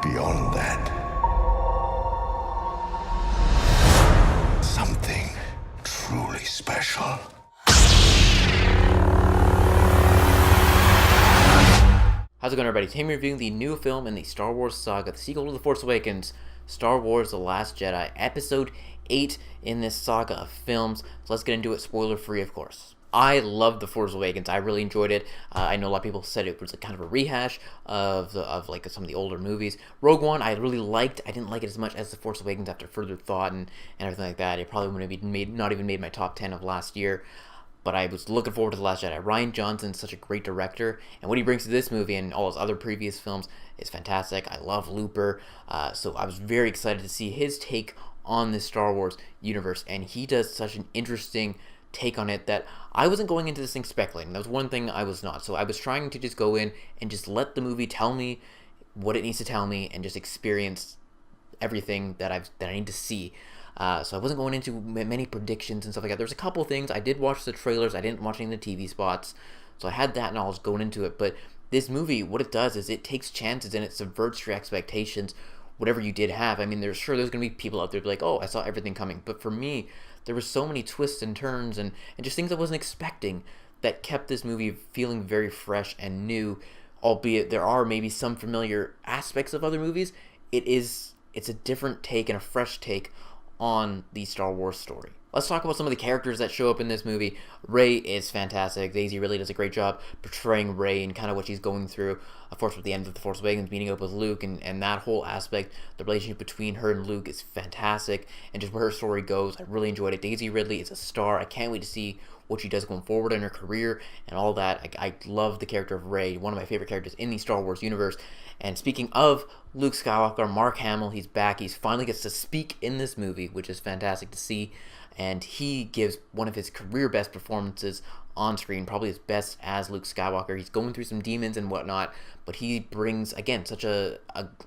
beyond that. Something truly special. How's it going, everybody? Today I'm reviewing the new film in the Star Wars saga, the sequel to The Force Awakens, Star Wars The Last Jedi, Episode 8 in this saga of films. So let's get into it, spoiler-free, of course. I loved The Force Awakens. I really enjoyed it. I know a lot of people said it was like kind of a rehash of like some of the older movies. Rogue One, I really liked. I didn't like it as much as The Force Awakens after further thought and everything like that. It probably wouldn't have not even made my top 10 of last year. But I was looking forward to The Last Jedi. Rian Johnson's such a great director, and what he brings to this movie and all his other previous films is fantastic. I love Looper, so I was very excited to see his take on this Star Wars universe, and he does such an interesting take on it that I wasn't going into this thing speculating. That was one thing I was not. So I was trying to just go in and just let the movie tell me what it needs to tell me and just experience everything that I need to see. So I wasn't going into many predictions and stuff like that. There's a couple things. I did watch the trailers. I didn't watch any of the TV spots. So I had that knowledge going into it. But this movie, what it does is it takes chances and it subverts your expectations, whatever you did have. I mean, there's going to be people out there be like, oh, I saw everything coming. But for me, there were so many twists and turns and just things I wasn't expecting that kept this movie feeling very fresh and new, albeit there are maybe some familiar aspects of other movies. It's a different take and a fresh take on the Star Wars story. Let's talk about some of the characters that show up in this movie. Rey is fantastic. Daisy really does a great job portraying Rey and kind of what she's going through. Of course, with the end of The Force Awakens, meeting up with Luke and that whole aspect, the relationship between her and Luke is fantastic, and just where her story goes, I really enjoyed it. Daisy Ridley is a star. I can't wait to see what she does going forward in her career and all that. I love the character of Rey, one of my favorite characters in the Star Wars universe. And speaking of Luke Skywalker, Mark Hamill, he's back. He finally gets to speak in this movie, which is fantastic to see. And he gives one of his career best performances on screen, probably his best as Luke Skywalker. He's going through some demons and whatnot, but he brings, again, such a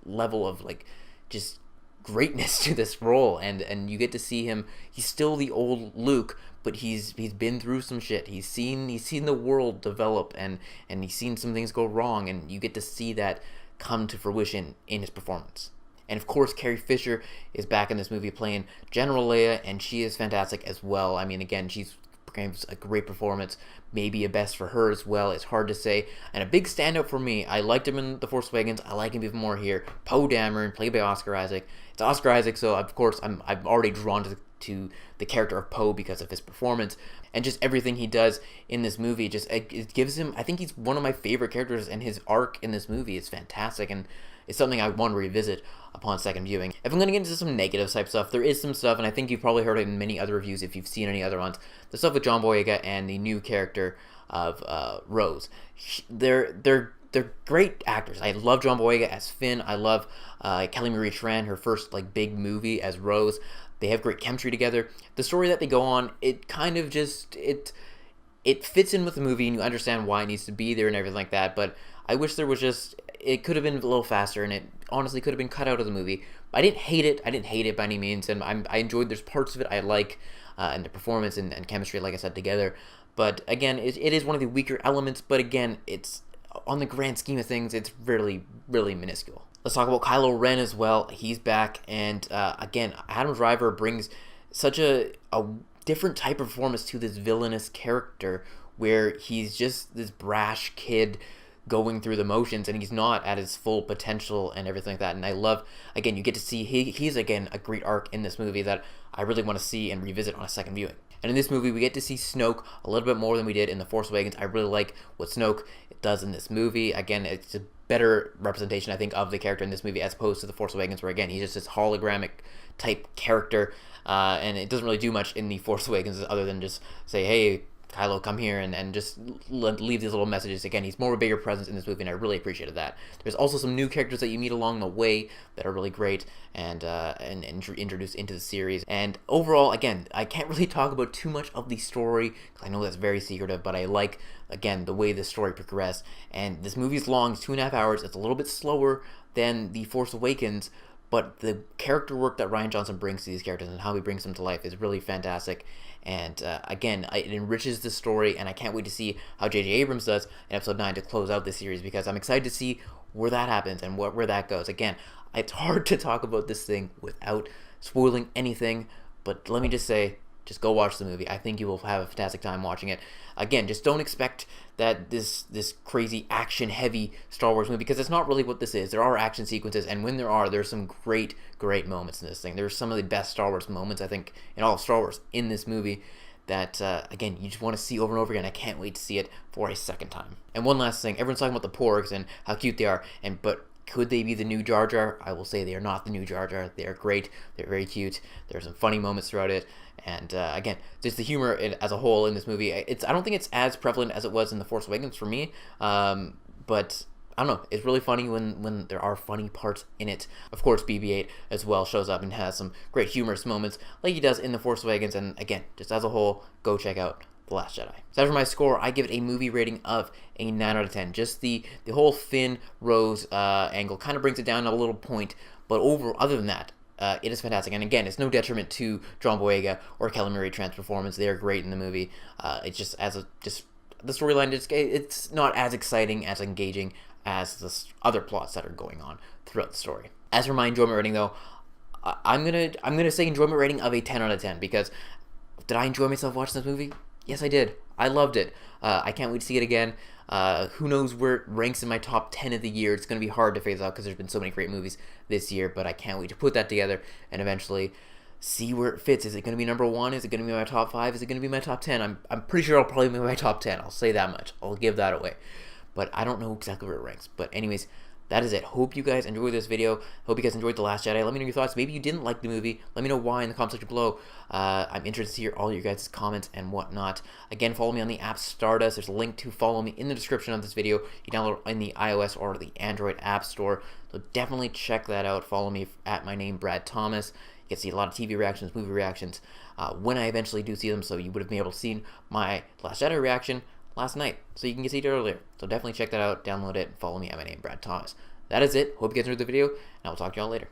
level of, like, just greatness to this role. And you get to see him. He's still the old Luke, but he's been through some shit. He's seen the world develop, and he's seen some things go wrong, and you get to see that come to fruition in his performance. And of course, Carrie Fisher is back in this movie playing General Leia, and she is fantastic as well. I mean, again, she's gives a great performance, maybe a best for her as well. It's hard to say. And a big standout for me, I liked him in The Force Awakens. I like him even more here. Poe Dameron, played by Oscar Isaac. It's Oscar Isaac, so of course I'm already drawn to the character of Poe because of his performance and just everything he does in this movie. It gives him, I think he's one of my favorite characters, and his arc in this movie is fantastic, and it's something I want to revisit upon second viewing. If I'm going to get into some negative type stuff, there is some stuff, and I think you've probably heard it in many other reviews if you've seen any other ones. The stuff with John Boyega and the new character of Rose. They're great actors. I love John Boyega as Finn. I love Kelly Marie Tran, her first like big movie as Rose. They have great chemistry together. The story that they go on, it kind of just it fits in with the movie, and you understand why it needs to be there and everything like that. But I wish there was it could have been a little faster, and it honestly could have been cut out of the movie. I didn't hate it by any means, and I enjoyed. There's parts of it I like, and the performance and chemistry, like I said, together. But again, it is one of the weaker elements. But again, it's on the grand scheme of things, it's really, really minuscule. Let's talk about Kylo Ren as well. He's back, and again, Adam Driver brings such a different type of performance to this villainous character, where he's just this brash kid going through the motions, and he's not at his full potential and everything like that. And I love, again, you get to see he's again a great arc in this movie that I really want to see and revisit on a second viewing. And in this movie, we get to see Snoke a little bit more than we did in The Force Awakens. I really like what Snoke does in this movie. Again, it's a better representation, I think, of the character in this movie as opposed to The Force Awakens, where, again, he's just this hologramic type character, and it doesn't really do much in The Force Awakens other than just say, hey, Kylo, come here, and just leave these little messages. Again, he's more of a bigger presence in this movie, and I really appreciated that. There's also some new characters that you meet along the way that are really great and introduced into the series. And overall, again, I can't really talk about too much of the story because I know that's very secretive, but I like, again, the way the story progressed. And this movie's long, it's 2.5 hours. It's a little bit slower than The Force Awakens, but the character work that Rian Johnson brings to these characters and how he brings them to life is really fantastic. And again, it enriches the story, and I can't wait to see how J.J. Abrams does in Episode 9 to close out this series, because I'm excited to see where that happens and where that goes. Again, it's hard to talk about this thing without spoiling anything, but let me just say, just go watch the movie. I think you will have a fantastic time watching it. Again, just don't expect that this crazy action-heavy Star Wars movie, because it's not really what this is. There are action sequences, and when there's some great moments in this thing. There's some of the best Star Wars moments, I think, in all of Star Wars in this movie that, again, you just want to see over and over again. I can't wait to see it for a second time. And one last thing, everyone's talking about the Porgs and how cute they are, but could they be the new Jar Jar? I will say they are not the new Jar Jar. They are great. They're very cute. There's some funny moments throughout it. And again, just the humor as a whole in this movie, I don't think it's as prevalent as it was in The Force Awakens for me. But I don't know. It's really funny when there are funny parts in it. Of course, BB-8 as well shows up and has some great humorous moments like he does in The Force Awakens. And again, just as a whole, go check out The Last Jedi. So for my score, I give it a movie rating of a 9 out of 10. Just the whole Finn Rose angle kind of brings it down a little point, but other than that, it is fantastic. And again, it's no detriment to John Boyega or Kelly Marie Tran's performance. They are great in the movie. It's just the storyline. It's not as exciting, as engaging as the other plots that are going on throughout the story. As for my enjoyment rating, though, I'm gonna say enjoyment rating of a 10 out of 10 because did I enjoy myself watching this movie? Yes, I did. I loved it. I can't wait to see it again. Who knows where it ranks in my top 10 of the year. It's going to be hard to phase out because there's been so many great movies this year, but I can't wait to put that together and eventually see where it fits. Is it going to be number 1? Is it going to be my top 5? Is it going to be my top 10? I'm pretty sure it'll probably be my top 10. I'll say that much. I'll give that away. But I don't know exactly where it ranks. But anyways, that is it. Hope you guys enjoyed this video. Hope you guys enjoyed The Last Jedi. Let me know your thoughts. Maybe you didn't like the movie. Let me know why in the comment section below. I'm interested to hear all your guys' comments and whatnot. Again, follow me on the app Stardust. There's a link to follow me in the description of this video. You download it in the iOS or the Android App Store. So definitely check that out. Follow me at my name, Brad Thomas. You can see a lot of TV reactions, movie reactions, when I eventually do see them. So you would have been able to see my Last Jedi reaction last night. So you can see it earlier. So definitely check that out, download it, and follow me at my name, Brad Thomas. That is it. Hope you guys enjoyed the video, and I will talk to y'all later.